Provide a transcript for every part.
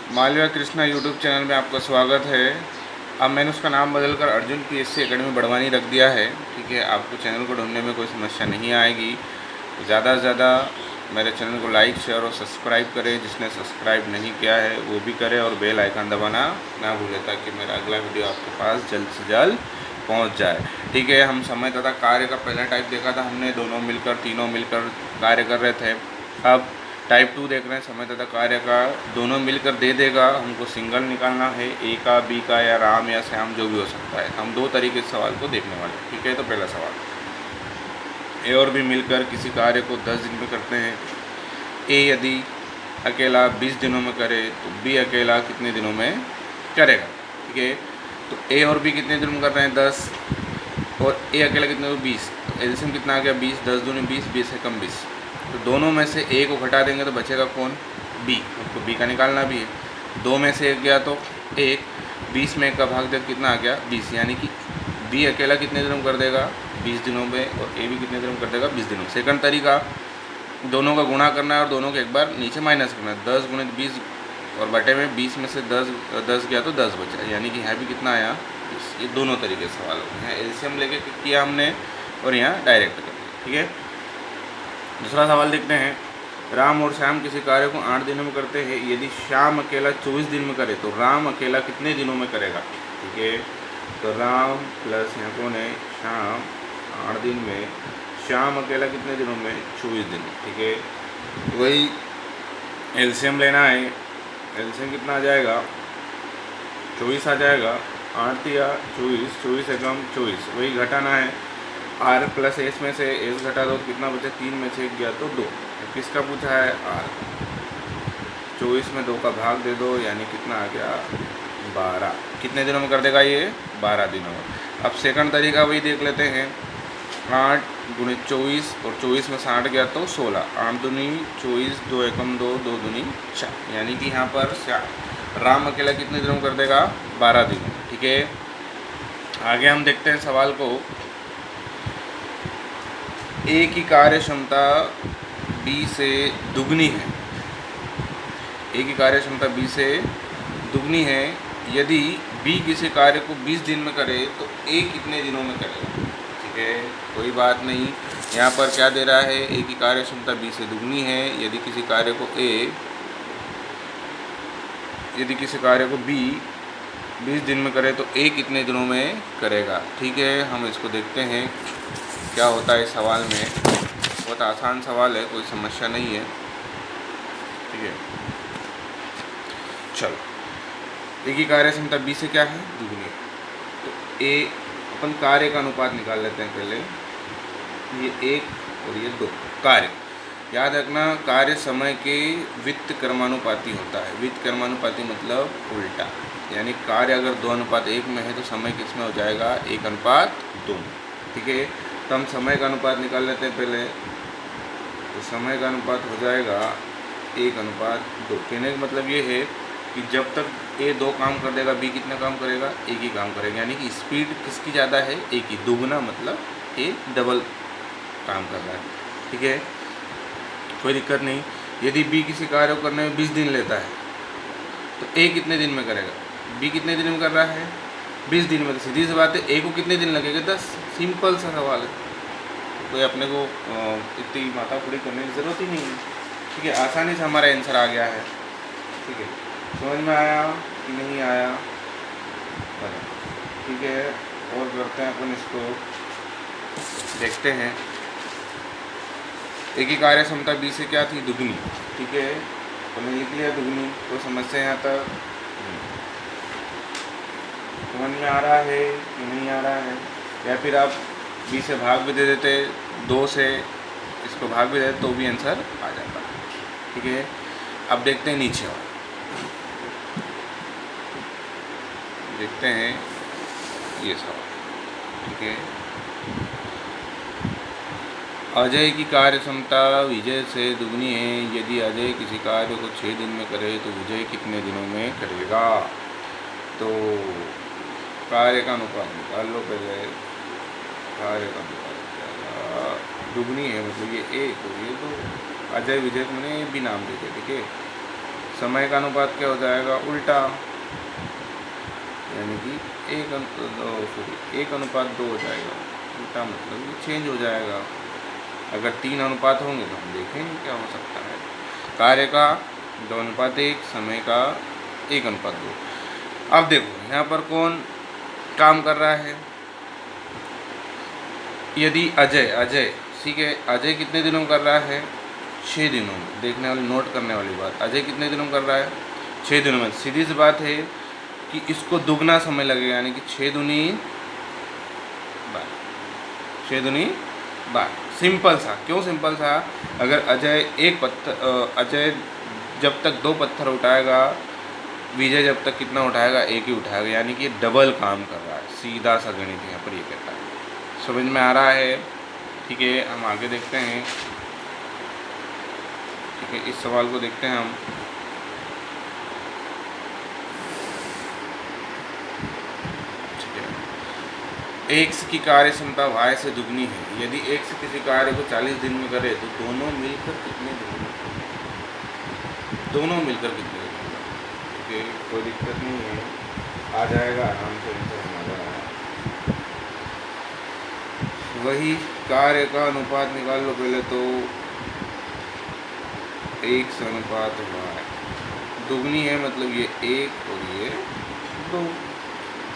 Malviya Krishna YouTube channel में आपका स्वागत है। अब मैंने उसका नाम बदलकर अर्जुन पीएससी एकेडमी बड़वानी रख दिया है। ठीक है, आपको चैनल को ढूंढने में कोई समस्या नहीं आएगी। ज़्यादा से ज़्यादा मेरे चैनल को लाइक, शेयर और सब्सक्राइब करें। जिसने सब्सक्राइब नहीं किया है वो भी करे और बेल आइकन दबाना ना भूलें ताकि मेरा अगला वीडियो आपके पास जल्द से जल्द पहुंच जाए। ठीक है, हम समय तथा कार्य का पहला टाइप देखा था हमने, दोनों मिलकर तीनों मिलकर कार्य कर रहे थे। अब टाइप 2 देख रहे हैं, समय तथा कार्य का दोनों मिलकर दे देगा। हमको सिंगल निकालना है, ए का, बी का या राम या श्याम जो भी हो सकता है। हम दो तरीके से सवाल को देखने वाले हैं। ठीक है, तो पहला सवाल, ए और बी मिलकर किसी कार्य को 10 दिन में करते हैं। ए यदि अकेला 20 दिनों में करे तो बी अकेला कितने दिनों में करेगा। ठीक है, तो ए और बी कितने दिनों में कर रहे हैं 10 और ए अकेला कितने में 20। तो एलसीएम कितना आ गया 20, 10 दूनी 20, 20 से कम 20। तो दोनों में से ए को घटा देंगे तो बचेगा कौन, बी। हमको बी का निकालना भी है। 2 में से 1 गया तो 1, 20 में 1 का भाग दे कितना आ गया 20, यानी कि बी अकेला कितने दिनों में कर देगा 20 दिनों में और ए भी कितने दिनों में कर देगा 20 दिनों में। सेकंड तरीका, दोनों का गुणा करना है और दोनों के एक बार नीचे माइनस करना है। 10 गुणित 20 और बटे में 20 में से 10 गया तो 10 बचा, यानी कि यहाँ भी कितना आया 20। ये दोनों तरीके से सवाल हो गए। एलसीएम लेके किया हमने और यहाँ डायरेक्ट कर दिया। ठीक है, दूसरा सवाल देखते हैं। राम और श्याम किसी कार्य को 8 दिनों में करते हैं। यदि श्याम अकेला 24 दिन में करे तो राम अकेला कितने दिनों में करेगा। ठीक है, तो राम प्लस यहाँ कौन है श्याम, 8 दिन में, श्याम अकेला कितने दिनों में 24 दिन में। ठीक है, वही एलसीएम लेना है। एलसीएम कितना आ जाएगा 24 आ जाएगा। 8 या 24, 24 से कम 24, वही घटाना है। आर प्लस एस में से एस घटा दो तो कितना बचे, 3 में से 1 गया तो 2। किसका पूछा है आर। 24 में 2 का भाग दे दो, यानी कितना आ गया 12। कितने दिनों में कर देगा ये 12 दिनों में। अब सेकंड तरीका वही देख लेते हैं। 8 गुणित 24 और 24 में से 8 गया तो 16। 8 दूनी 24, 2 एकम 2, 2 दूनी 4, यानी कि यहाँ पर राम अकेला कितने दिनों में कर देगा 12 दिनों में। ठीक है, आगे हम देखते हैं सवाल को। ए की कार्य क्षमता बी से दुगनी है। ए की कार्य क्षमता बी से दुगनी है। यदि बी किसी कार्य को 20 दिन में करे तो ए कितने दिनों में करेगा। ठीक है, कोई बात नहीं, यहाँ पर क्या दे रहा है, ए की कार्य क्षमता बी से दुगनी है। यदि किसी कार्य को बी 20 दिन में करे तो ए कितने दिनों में करेगा। ठीक है, हम इसको देखते हैं क्या होता है इस सवाल में। बहुत आसान सवाल है, कोई समस्या नहीं है। ठीक है, चलो, ए की कार्य क्षमता बी से क्या है दुगनी। तो ए, अपन कार्य का अनुपात निकाल लेते हैं पहले। ये 1 और ये 2 कार्य। याद रखना, कार्य समय के वित्त कर्मानुपाती होता है। वित्त कर्मानुपाती मतलब उल्टा, यानी कार्य अगर 2:1 में है तो समय किस में हो जाएगा 1:2। ठीक है, तो हम समय का अनुपात निकाल लेते हैं पहले। तो समय का अनुपात हो जाएगा 1:2। कहने का मतलब ये है कि जब तक ए 2 काम कर देगा बी कितना काम करेगा, एक ही काम करेगा। यानी कि स्पीड किसकी ज़्यादा है, ए की। दुगना मतलब ए डबल काम कर रहा है। ठीक है, कोई दिक्कत नहीं। यदि बी किसी कार्य को करने में 20 दिन लेता है तो ए कितने दिन में करेगा, बी कितने दिन में कर रहा है 20 दिन में। तो सीधी सी बात है, ए को कितने दिन लगेगा 10। सिंपल सा सवाल है, कोई अपने को इतनी माथापुरी करने की ज़रूरत ही नहीं है। ठीक है, आसानी से हमारा आंसर आ गया है। ठीक है, समझ में आया कि नहीं आया। ठीक है, और करते हैं अपन इसको, देखते हैं। ए की कार्य क्षमता बी से क्या थी दुगनी। ठीक है, तो मैंने लिख लिया दुगनी। तो समस्या यहाँ तक समझ में आ रहा है कि नहीं आ रहा है। या फिर आप बी से भाग भी दे देते, 2 से इसको भाग भी दे देते तो भी आंसर आ जाता। ठीक है, अब देखते हैं नीचे और देखते हैं ये सवाल। ठीक है, अजय की कार्य क्षमता विजय से दुगनी है। यदि अजय किसी कार्य को 6 दिन में करे तो विजय कितने दिनों में करेगा। तो कार्य का अनुपात निकाल लो पहले। कार्य का अनुपात दुगनी है, मतलब ये 1 और ये 2। अजय विजय को मैंने भी नाम देते। ठीक है, समय का अनुपात क्या हो जाएगा, उल्टा, यानी कि 1:2 हो जाएगा। उल्टा मतलब ये चेंज हो जाएगा। अगर 3 अनुपात होंगे तो हम देखेंगे क्या हो सकता है। कार्य का 2:1, समय का 1:2। अब देखो यहाँ पर कौन काम कर रहा है। यदि अजय ठीक है, अजय कितने दिनों में कर रहा है, 6 दिनों में। देखने वाली, नोट करने वाली बात, अजय कितने दिनों में कर रहा है, 6 दिनों में। सीधी सी बात है कि इसको दुगना समय लगेगा, यानी कि 6 दूनी 12, 6 दूनी 12। सिंपल सा, क्यों सिंपल सा, अगर अजय जब तक 2 पत्थर उठाएगा, विजय जब तक कितना उठाएगा, 1 ही उठाएगा, यानी कि डबल काम कर रहा है। सीधा सा गणित यहाँ पर ये कहता है। समझ में आ रहा है, ठीक है। हम आगे देखते हैं, ठीक है, इस सवाल को देखते हैं हम। ठीक है, x की कार्य क्षमता y से दुगनी है। यदि x किसी कार्य को 40 दिन में करे तो दोनों मिलकर कितने दिन में, दोनों मिलकर कितने दिन में। ठीक है, कोई दिक्कत नहीं है, आ जाएगा आराम से, आंसर आ। वही कार्य का अनुपात निकाल लो पहले तो, 1:y। दुगनी है मतलब ये 1 और ये 2।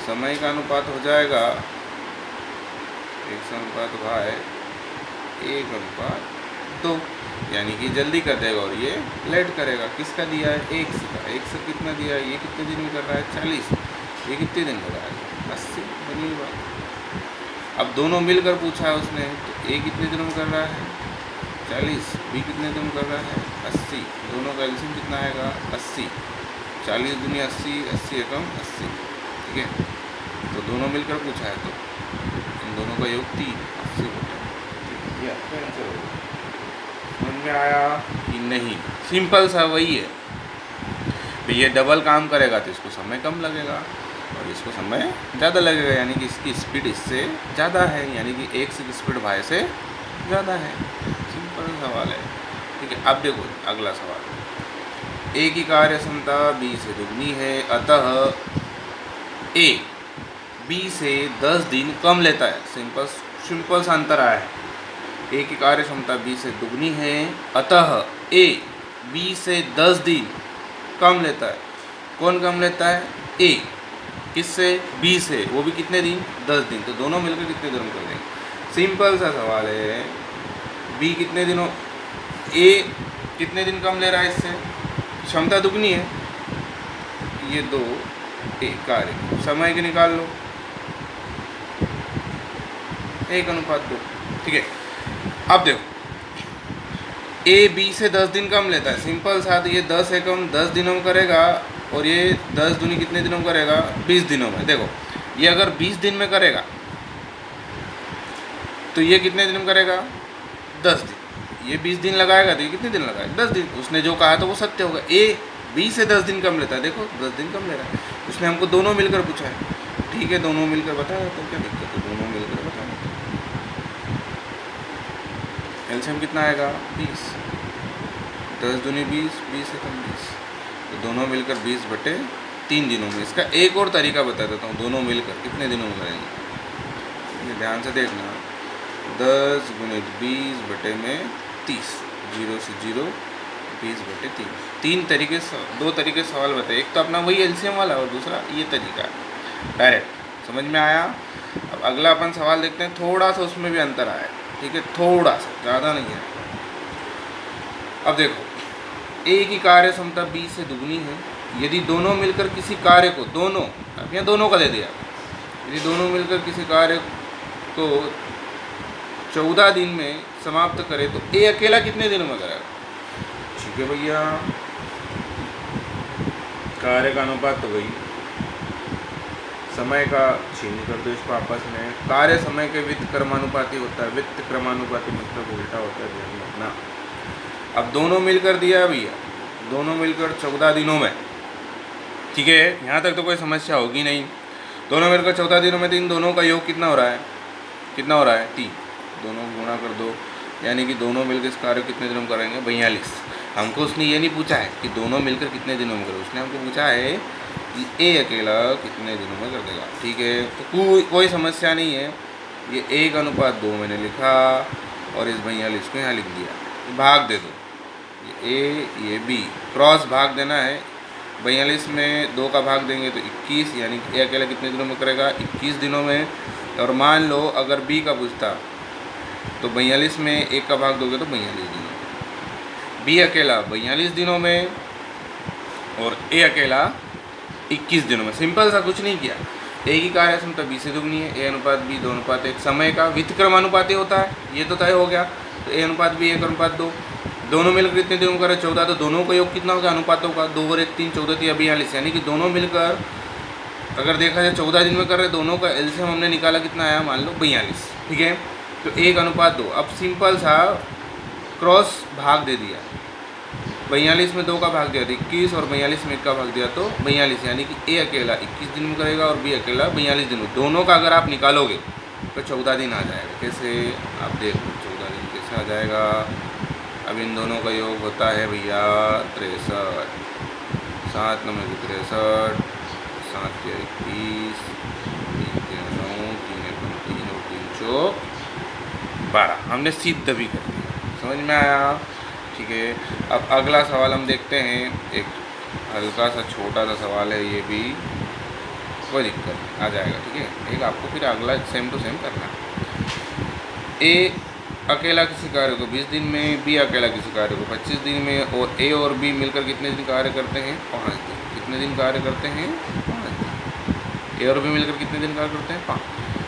समय का अनुपात हो जाएगा 1:y, 1:2, यानी कि जल्दी कर देगा और ये लेट करेगा। किसका दिया है, x का। x का कितना दिया है, ये कितने दिन में कर रहा है, 40। ये कितने दिन लगाएगा, 80। बनी बात। अब दोनों मिलकर पूछा है उसने, तो a कितने दिनों में कर रहा है, 40, b कितने दिनों में कर रहा है, 80। दोनों का एलसीएम कितना आएगा, 80। 40 दूनी 80, 80 एकम 80। ठीक है, तो दोनों मिलकर पूछा है, तो इन दोनों का योग 3, 80 होता है। ये आपका आंसर होगा। समझ में आया कि नहीं, सिंपल सा वही है। तो ये डबल काम करेगा तो इसको समय कम लगेगा और इसको समय ज़्यादा लगेगा, यानी कि इसकी स्पीड इससे ज़्यादा है, यानी कि x की स्पीड y से ज़्यादा है। सिंपल सवाल है, ठीक है। अब देखो अगला सवाल, a की कार्य क्षमता b से दुगनी है, अतः a b से 10 दिन कम लेता है। सिंपल सा अंतर आया है। a की कार्य क्षमता b से दुगनी है, अतः a b से 10 दिन कम लेता है। कौन कम लेता है, a। किससे, b से, वो भी कितने दिन, 10 दिन। तो दोनों मिलकर कितने दिन कर देंगे। सिंपल सा सवाल है, b कितने दिनों, a कितने दिन कम ले रहा है इससे, क्षमता दुगनी है, ये 2 a कार्य, समय के निकाल लो, 1:2। ठीक है, अब देखो a b से 10 दिन कम लेता है। सिंपल सा, ये 10 एकम 10 दिनों में करेगा और ये 10 दूनी कितने दिनों में करेगा, 20 दिनों में। देखो ये अगर 20 दिन में करेगा तो ये कितने दिन में करेगा, 10 दिन। ये 20 दिन लगाएगा तो ये कितने दिन लगाएगा, 10 दिन। उसने जो कहा था वो सत्य होगा। a b से 10 दिन कम लेता है, देखो 10 दिन कम ले रहा है। उसने हमको दोनों मिलकर पूछा है, ठीक है, दोनों मिलकर बता रहा, तो क्या दिक्कत है, दोनों मिलकर बता रहा। एलसीएम कितना आएगा, 20। 10 दूनी 20, 20 एकम 20, तो दोनों मिलकर 20/3 दिनों में। इसका एक और तरीका बता देता हूँ, दोनों मिलकर कितने दिनों में करेंगे, ध्यान से देखना। 10 × 20/30, 0 से 0, 20/3। 2 तरीके सवाल बताए, एक तो अपना वही एलसीएम वाला और दूसरा ये तरीका डायरेक्ट। समझ में आया। अब अगला अपन सवाल देखते हैं, थोड़ा सा उसमें भी अंतर आया, ठीक है, थोड़ा सा, ज़्यादा नहीं है। अब देखो a की कार्य क्षमता b से दुगनी है, यदि दोनों मिलकर किसी कार्य को, दोनों, अब यहाँ दोनों का दे दिया, यदि दोनों मिलकर किसी कार्य को 14 दिन में समाप्त करे तो a अकेला कितने दिनों में करेगा। ठीक है भैया, कार्य का अनुपात तो वही, समय का छीन कर दो इसको आपस में। कार्य समय के वित्त क्रमानुपाती होता है, वित्त क्रमानुपाती मतलब उल्टा होता है, ध्यान रखना। अब दोनों मिलकर दिया भैया, दोनों मिलकर 14 दिनों में, ठीक है, यहाँ तक तो कोई समस्या होगी नहीं। दोनों मिलकर 14 दिनों में, इन दोनों का योग कितना हो रहा है, 3। दोनों गुणा कर दो, यानी कि दोनों मिलकर इस कार्य कितने दिनों में करेंगे, 42। हमको उसने ये नहीं पूछा है कि दोनों मिलकर कितने दिनों में करें, उसने हमको पूछा है कि ए अकेला कितने दिनों में कर देगा। ठीक है, तो कोई समस्या नहीं है। ये 1:2 मैंने लिखा और इस 42 को यहाँ लिख दिया, भाग दे दो। ये ए ये बी, क्रॉस भाग देना है। 42 में 2 का भाग देंगे तो 21, यानी कि ए अकेला कितने दिनों में करेगा, 21 दिनों में। और मान लो अगर बी का पूछता तो 42 में 1 का भाग दोगे तो 42 दिनों में। बी अकेला 42 दिनों में और ए अकेला 21 दिनों में। सिंपल सा, कुछ नहीं किया। ए की कार्य क्षमता बी से दुगनी है, A/B 2:1। समय का वितक्रमानुपाती होता है, ये तो तय हो गया। तो A/B 1:2। दोनों मिलकर कितने दिनों में करे, 14। तो दोनों का योग कितना होगा अनुपातों का, 2 और 1 3, 14 3 42, यानी कि दोनों मिलकर अगर देखा जाए 14 दिन में कर रहे, दोनों का एलसीएम हमने निकाला, कितना आया, मान लो 42। ठीक है, तो 1:2। अब सिंपल सा क्रॉस भाग दे दिया। 42 में 2 का भाग दिया तो 21 और 42 में 1 का भाग दिया तो 42, यानी कि ए अकेला 21 दिन में करेगा और बी अकेला 42 दिन में। दोनों का अगर आप निकालोगे तो 14 दिन आ जाएगा। कैसे, आप देखो 14 दिन कैसे आ जाएगा। अब इन दोनों का योग होता है भैया 63। 7 9 63, 7 21, 3 3 9, 3 1 3 और 3 चौक 12। हमने सिद्ध भी कर दिया, समझ में आया। ठीक है, अब अगला सवाल हम देखते हैं। एक हल्का सा छोटा सा सवाल है, ये भी कोई दिक्कत नहीं, आ जाएगा। ठीक है, एक आपको फिर अगला सेम टू सेम करना है। ए अकेला किसी कार्य को 20 दिन में, बी अकेला किसी कार्य को 25 दिन में, और ए और बी मिलकर कितने दिन कार्य करते हैं, 5 दिन। कितने दिन कार्य करते हैं, 5 दिन। ए और बी मिलकर कितने दिन कार्य करते हैं, 5।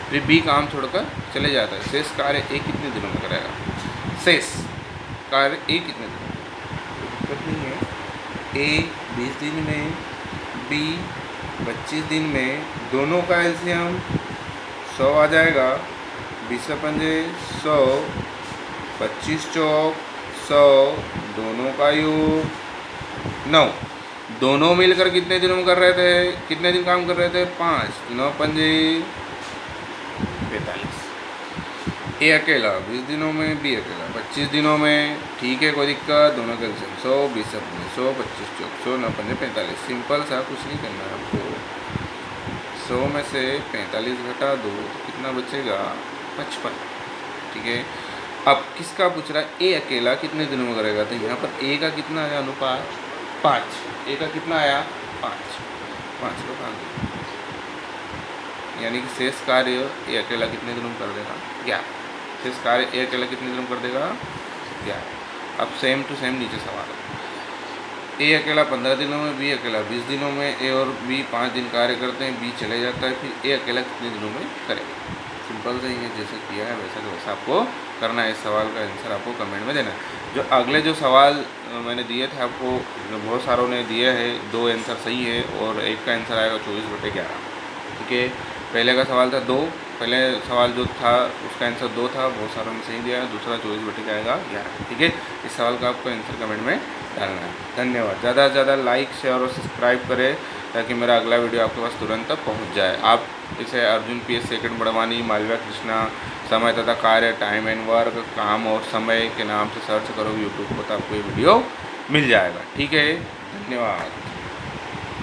फिर बी काम छोड़कर चले जाता है। शेष कार्य ए कितने दिनों में करेगा, शेष कार्य ए कितने दिन में, दिक्कत नहीं है। ए 20 दिन में, बी 25 दिन में, दोनों का एलसीएम 100 आ जाएगा। 20 पंजे 100, 25 चौक 100, दोनों का योग 9। दोनों मिलकर कितने दिनों में कर रहे थे, कितने दिन काम कर रहे थे, 5। 9 पंजे 45। ए अकेला 20 दिनों में, बी अकेला 25 दिनों में। ठीक है, कोई दिक्कत, दोनों का एलसीएम 100, 20 अपने 100, 25 चौक 100, 9 पंजे 45। सिंपल सा, कुछ नहीं करना है आपको। 100 में से 45 घटा दो तो कितना बचेगा, 55। ठीक है, अब किसका पूछ रहा है, ए अकेला कितने दिनों में करेगा। तो यहाँ पर ए का कितना आया अनुपात, 5। ए का कितना आया, 5। 5 को भाग दो, यानी कि शेष कार्य ए अकेला कितने दिनों में कर देगा, 11। शेष कार्य ए अकेला कितने दिनों में कर देगा, 11। अब सेम टू सेम नीचे सवाल है। ए अकेला 15 दिनों में, बी अकेला 20 दिनों में। ए और बी 5 दिन कार्य करते हैं, बी चले जाता है, फिर ए अकेला कितने दिनों में करेगा। सिंपल से ही है, जैसे किया है वैसा का वैसा आपको करना है। इस सवाल का आंसर आपको कमेंट में देना है। जो अगले जो सवाल मैंने दिए थे आपको, बहुत सारों ने दिए हैं, 2 आंसर सही है और एक का आंसर आएगा 24/11। ठीक है, पहले का सवाल था 2, पहले सवाल जो था उसका आंसर 2 था, बहुत सारों ने सही दिया है। दूसरा 24/11 आएगा 11। ठीक है, इस सवाल का आपको आंसर कमेंट में डालना है। धन्यवाद। ज़्यादा से ज़्यादा लाइक शेयर और सब्सक्राइब करें ताकि मेरा अगला वीडियो आपके पास तुरंत पहुंच जाए। आप इसे अर्जुन PS सेकंड बड़वानी, मालविया कृष्णा, समय तथा कार्य, टाइम एंड वर्क, काम और समय के नाम से सर्च करोगे यूट्यूब पर तो आपको ये वीडियो मिल जाएगा। ठीक है, धन्यवाद।